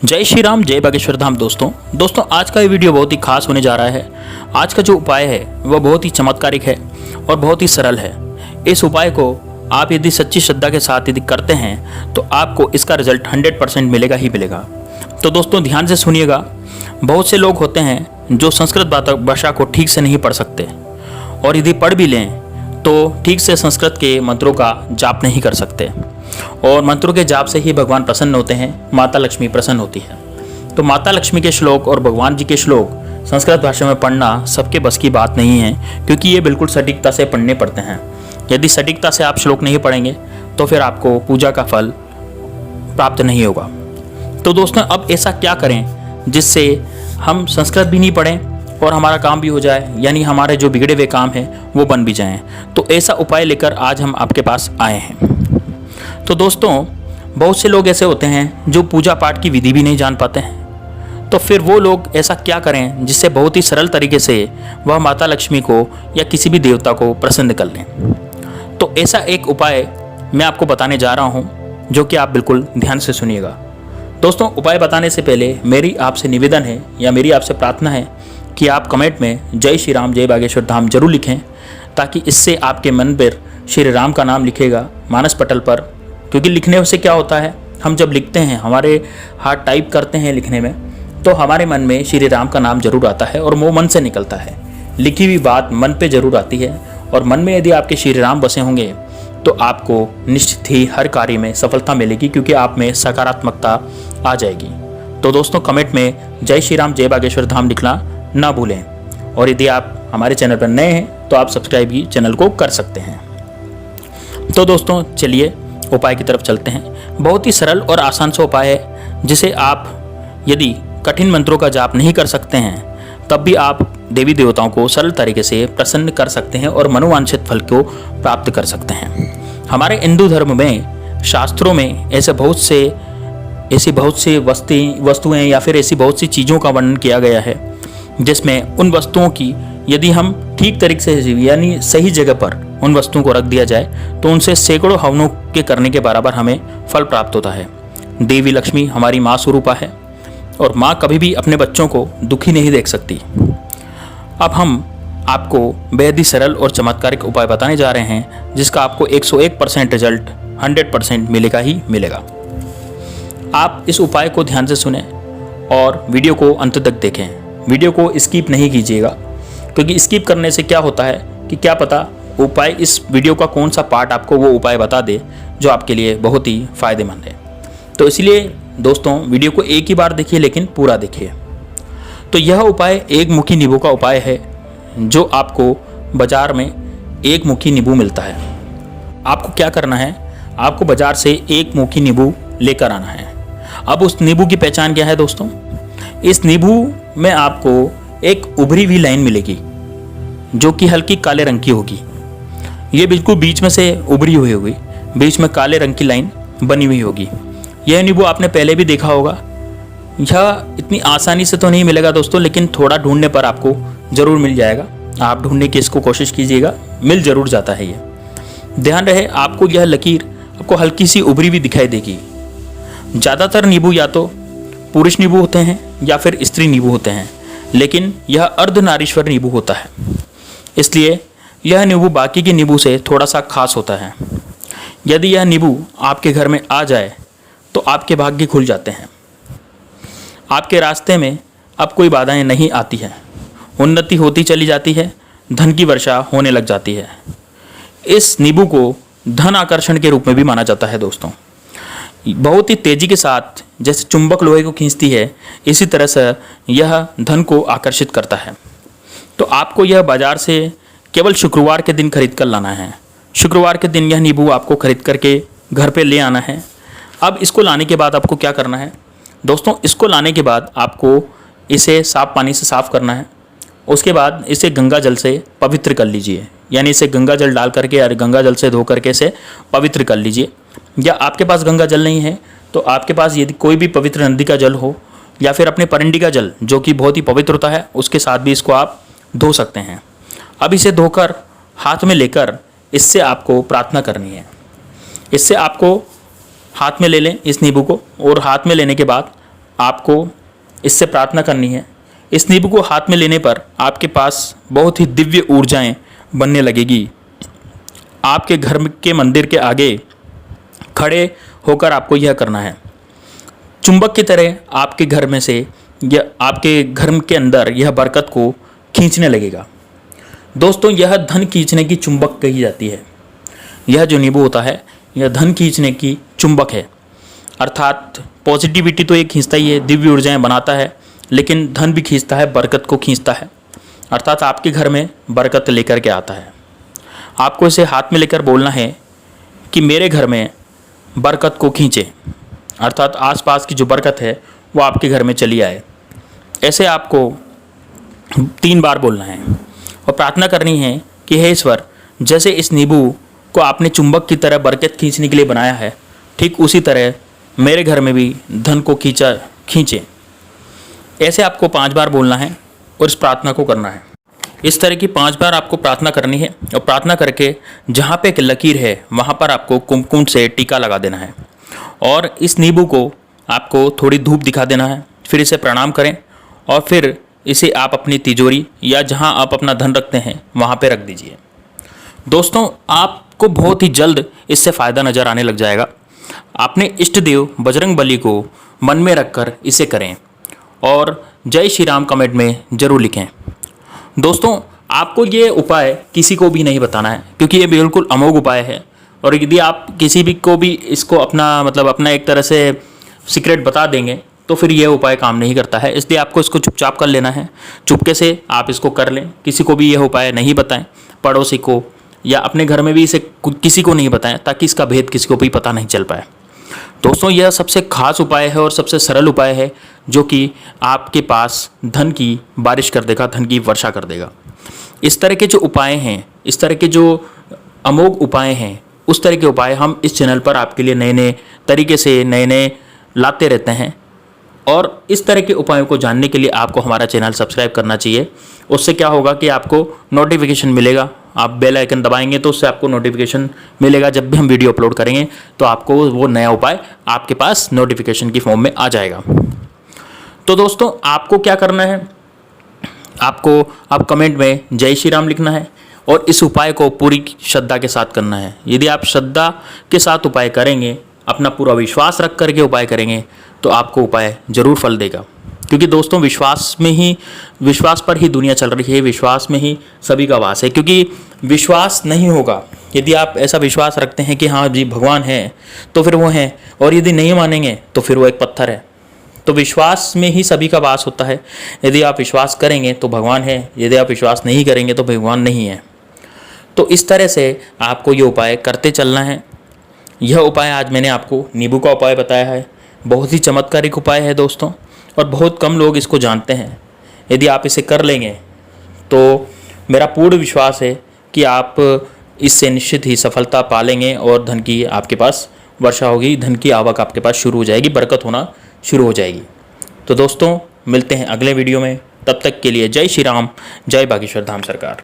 जय श्री राम, जय बागेश्वर धाम। दोस्तों आज का ये वीडियो बहुत ही खास होने जा रहा है। आज का जो उपाय है वह बहुत ही चमत्कारिक है और बहुत ही सरल है। इस उपाय को आप यदि सच्ची श्रद्धा के साथ यदि करते हैं तो आपको इसका रिजल्ट 100% मिलेगा ही मिलेगा। तो दोस्तों ध्यान से सुनिएगा। बहुत से लोग होते हैं जो संस्कृत भाषा को ठीक से नहीं पढ़ सकते, और यदि पढ़ भी लें तो ठीक से संस्कृत के मंत्रों का जाप नहीं कर सकते, और मंत्रों के जाप से ही भगवान प्रसन्न होते हैं, माता लक्ष्मी प्रसन्न होती है। तो माता लक्ष्मी के श्लोक और भगवान जी के श्लोक संस्कृत भाषा में पढ़ना सबके बस की बात नहीं है, क्योंकि ये बिल्कुल सटीकता से पढ़ने पड़ते हैं। यदि सटीकता से आप श्लोक नहीं पढ़ेंगे तो फिर आपको पूजा का फल प्राप्त नहीं होगा। तो दोस्तों अब ऐसा क्या करें जिससे हम संस्कृत भी नहीं पढ़ें और हमारा काम भी हो जाए, यानी हमारे जो बिगड़े हुए काम हैं वो बन भी जाएं। तो ऐसा उपाय लेकर आज हम आपके पास आए हैं। तो दोस्तों बहुत से लोग ऐसे होते हैं जो पूजा पाठ की विधि भी नहीं जान पाते हैं। तो फिर वो लोग ऐसा क्या करें जिससे बहुत ही सरल तरीके से वह माता लक्ष्मी को या किसी भी देवता को प्रसन्न कर लें। तो ऐसा एक उपाय मैं आपको बताने जा रहा हूँ, जो कि आप बिल्कुल ध्यान से सुनिएगा। दोस्तों उपाय बताने से पहले मेरी आपसे निवेदन है या मेरी आपसे प्रार्थना है कि आप कमेंट में जय श्री राम, जय बागेश्वर धाम जरूर लिखें, ताकि इससे आपके मन पर श्री राम का नाम लिखेगा मानस पटल पर। क्योंकि लिखने से क्या होता है, हम जब लिखते हैं, हमारे हाथ टाइप करते हैं लिखने में, तो हमारे मन में श्री राम का नाम जरूर आता है और वो मन से निकलता है। लिखी हुई बात मन पे जरूर आती है, और मन में यदि आपके श्री राम बसे होंगे तो आपको निश्चित ही हर कार्य में सफलता मिलेगी, क्योंकि आप में सकारात्मकता आ जाएगी। तो दोस्तों कमेंट में जय श्री राम, जय बागेश्वर धाम लिखना ना भूलें, और यदि आप हमारे चैनल पर नए हैं तो आप सब्सक्राइब भी चैनल को कर सकते हैं। तो दोस्तों चलिए उपाय की तरफ चलते हैं। बहुत ही सरल और आसान सा उपाय है, जिसे आप यदि कठिन मंत्रों का जाप नहीं कर सकते हैं तब भी आप देवी देवताओं को सरल तरीके से प्रसन्न कर सकते हैं और मनोवांछित फल को प्राप्त कर सकते हैं। हमारे हिंदू धर्म में, शास्त्रों में ऐसी बहुत से वस्तुएं या फिर ऐसी बहुत सी चीज़ों का वर्णन किया गया है, जिसमें उन वस्तुओं की यदि हम ठीक तरीके से यानी सही जगह पर उन वस्तुओं को रख दिया जाए तो उनसे सैकड़ों हवनों के करने के बराबर हमें फल प्राप्त होता है। देवी लक्ष्मी हमारी माँ स्वरूपा है, और माँ कभी भी अपने बच्चों को दुखी नहीं देख सकती। अब हम आपको बेहद ही सरल और चमत्कारिक उपाय बताने जा रहे हैं, जिसका आपको 101% रिजल्ट 100% मिलेगा ही मिलेगा। आप इस उपाय को ध्यान से सुने और वीडियो को अंत तक देखें। वीडियो को स्किप नहीं कीजिएगा, क्योंकि स्किप करने से क्या होता है कि क्या पता उपाय, इस वीडियो का कौन सा पार्ट आपको वो उपाय बता दे जो आपके लिए बहुत ही फायदेमंद है। तो इसलिए दोस्तों वीडियो को एक ही बार देखिए, लेकिन पूरा देखिए। तो यह उपाय एक मुखी नींबू का उपाय है, जो आपको बाजार में एक मुखी नींबू मिलता है। आपको क्या करना है, आपको बाजार से एक मुखी नींबू लेकर आना है। अब उस नींबू की पहचान क्या है दोस्तों? इस नींबू में आपको एक उभरी हुई लाइन मिलेगी, जो कि हल्की काले रंग की होगी। ये बिल्कुल बीच में से उभरी हुई होगी, बीच में काले रंग की लाइन बनी हुई होगी। यह नींबू आपने पहले भी देखा होगा। यह इतनी आसानी से तो नहीं मिलेगा दोस्तों, लेकिन थोड़ा ढूंढने पर आपको ज़रूर मिल जाएगा। आप ढूंढने की इसको कोशिश कीजिएगा, मिल ज़रूर जाता है ये। ध्यान रहे आपको यह लकीर आपको हल्की सी उभरी हुई दिखाई देगी। ज़्यादातर नींबू या तो पुरुष नींबू होते हैं या फिर स्त्री नींबू होते हैं, लेकिन यह अर्धनारीश्वर नींबू होता है, इसलिए यह नींबू बाकी के नींबू से थोड़ा सा खास होता है। यदि यह नींबू आपके घर में आ जाए तो आपके भाग्य खुल जाते हैं। आपके रास्ते में अब कोई बाधाएं नहीं आती हैं, उन्नति होती चली जाती है, धन की वर्षा होने लग जाती है। इस नींबू को धन आकर्षण के रूप में भी माना जाता है दोस्तों। बहुत ही तेजी के साथ जैसे चुंबक लोहे को खींचती है, इसी तरह से यह धन को आकर्षित करता है। तो आपको यह बाजार से केवल शुक्रवार के दिन खरीद कर लाना है। शुक्रवार के दिन यह नींबू आपको खरीद करके घर पे ले आना है। अब इसको लाने के बाद आपको क्या करना है दोस्तों? इसको लाने के बाद आपको इसे साफ पानी से साफ़ करना है। उसके बाद इसे गंगा जल से पवित्र कर लीजिए, यानी इसे गंगा जल डाल करके या गंगा जल से धो करके इसे पवित्र कर लीजिए। या आपके पास गंगा जल नहीं है तो आपके पास यदि कोई भी पवित्र नदी का जल हो, या फिर अपने परंडी का जल जो कि बहुत ही पवित्र होता है, उसके साथ भी इसको आप धो सकते हैं। अब इसे धोकर हाथ में लेकर इससे आपको प्रार्थना करनी है। इससे आपको हाथ में ले लें इस नींबू को, और हाथ में लेने के बाद आपको इससे प्रार्थना करनी है। इस नींबू को हाथ में लेने पर आपके पास बहुत ही दिव्य ऊर्जाएं बनने लगेगी। आपके घर के मंदिर के आगे खड़े होकर आपको यह करना है। चुंबक की तरह आपके घर में से यह आपके घर के अंदर यह बरकत को खींचने लगेगा। दोस्तों, यह धन खींचने की चुंबक कही जाती है। यह जो नींबू होता है यह धन खींचने की चुंबक है, अर्थात पॉजिटिविटी तो ये खींचता ही है, दिव्य ऊर्जाएं बनाता है, लेकिन धन भी खींचता है, बरकत को खींचता है, अर्थात आपके घर में बरकत लेकर के आता है। आपको इसे हाथ में लेकर बोलना है कि मेरे घर में बरकत को खींचे, अर्थात आसपास की जो बरकत है वो आपके घर में चली आए। ऐसे आपको 3 बार बोलना है और प्रार्थना करनी है कि हे ईश्वर, जैसे इस नींबू को आपने चुंबक की तरह बरकत खींचने के लिए बनाया है, ठीक उसी तरह मेरे घर में भी धन को खींचे। ऐसे आपको 5 बार बोलना है और इस प्रार्थना को करना है। इस तरह की 5 बार आपको प्रार्थना करनी है और प्रार्थना करके जहाँ पे एक लकीर है वहाँ पर आपको कुमकुम से टीका लगा देना है और इस नींबू को आपको थोड़ी धूप दिखा देना है। फिर इसे प्रणाम करें और फिर इसे आप अपनी तिजोरी या जहाँ आप अपना धन रखते हैं वहाँ पे रख दीजिए। दोस्तों, आपको बहुत ही जल्द इससे फ़ायदा नज़र आने लग जाएगा। अपने इष्ट देव बजरंगबली को मन में रखकर इसे करें और जय श्री राम कमेंट में ज़रूर लिखें। दोस्तों, आपको ये उपाय किसी को भी नहीं बताना है, क्योंकि ये बिल्कुल अमोघ उपाय है और यदि आप किसी भी को भी इसको अपना एक तरह से सीक्रेट बता देंगे तो फिर ये उपाय काम नहीं करता है। इसलिए आपको इसको चुपचाप कर लेना है, चुपके से आप इसको कर लें। किसी को भी यह उपाय नहीं बताएं, पड़ोसी को या अपने घर में भी इसे किसी को नहीं बताएं, ताकि इसका भेद किसी को भी पता नहीं चल पाए। दोस्तों, यह सबसे खास उपाय है और सबसे सरल उपाय है जो कि आपके पास धन की बारिश कर देगा, धन की वर्षा कर देगा। इस तरह के जो उपाय हैं, इस तरह के जो अमोघ उपाय हैं, उस तरह के उपाय हम इस चैनल पर आपके लिए नए नए तरीके से नए लाते रहते हैं। और इस तरह के उपायों को जानने के लिए आपको हमारा चैनल सब्सक्राइब करना चाहिए। उससे क्या होगा कि आपको नोटिफिकेशन मिलेगा, आप बेल आइकन दबाएंगे तो उससे आपको नोटिफिकेशन मिलेगा। जब भी हम वीडियो अपलोड करेंगे तो आपको वो नया उपाय आपके पास नोटिफिकेशन की फॉर्म में आ जाएगा। तो दोस्तों, आपको क्या करना है, आपको आप कमेंट में जय श्री राम लिखना है और इस उपाय को पूरी श्रद्धा के साथ करना है। यदि आप श्रद्धा के साथ उपाय करेंगे, अपना पूरा विश्वास रख करके उपाय करेंगे, तो आपको उपाय ज़रूर फल देगा। क्योंकि दोस्तों, विश्वास पर ही दुनिया चल रही है, विश्वास में ही सभी का वास है। क्योंकि विश्वास नहीं होगा, यदि आप ऐसा विश्वास रखते हैं कि हाँ जी भगवान है, तो फिर वो हैं, और यदि नहीं मानेंगे तो फिर वो एक पत्थर है। तो विश्वास में ही सभी का वास होता है। यदि आप विश्वास करेंगे तो भगवान है, यदि आप विश्वास नहीं करेंगे तो भगवान नहीं है। तो इस तरह से आपको ये उपाय करते चलना है। यह उपाय आज मैंने आपको नींबू का उपाय बताया है, बहुत ही चमत्कारिक उपाय है दोस्तों, और बहुत कम लोग इसको जानते हैं। यदि आप इसे कर लेंगे तो मेरा पूर्ण विश्वास है कि आप इससे निश्चित ही सफलता पालेंगे और धन की आपके पास वर्षा होगी, धन की आवक आपके पास शुरू हो जाएगी, बरकत होना शुरू हो जाएगी। तो दोस्तों, मिलते हैं अगले वीडियो में। तब तक के लिए जय श्री राम, जय बागेश्वर धाम सरकार।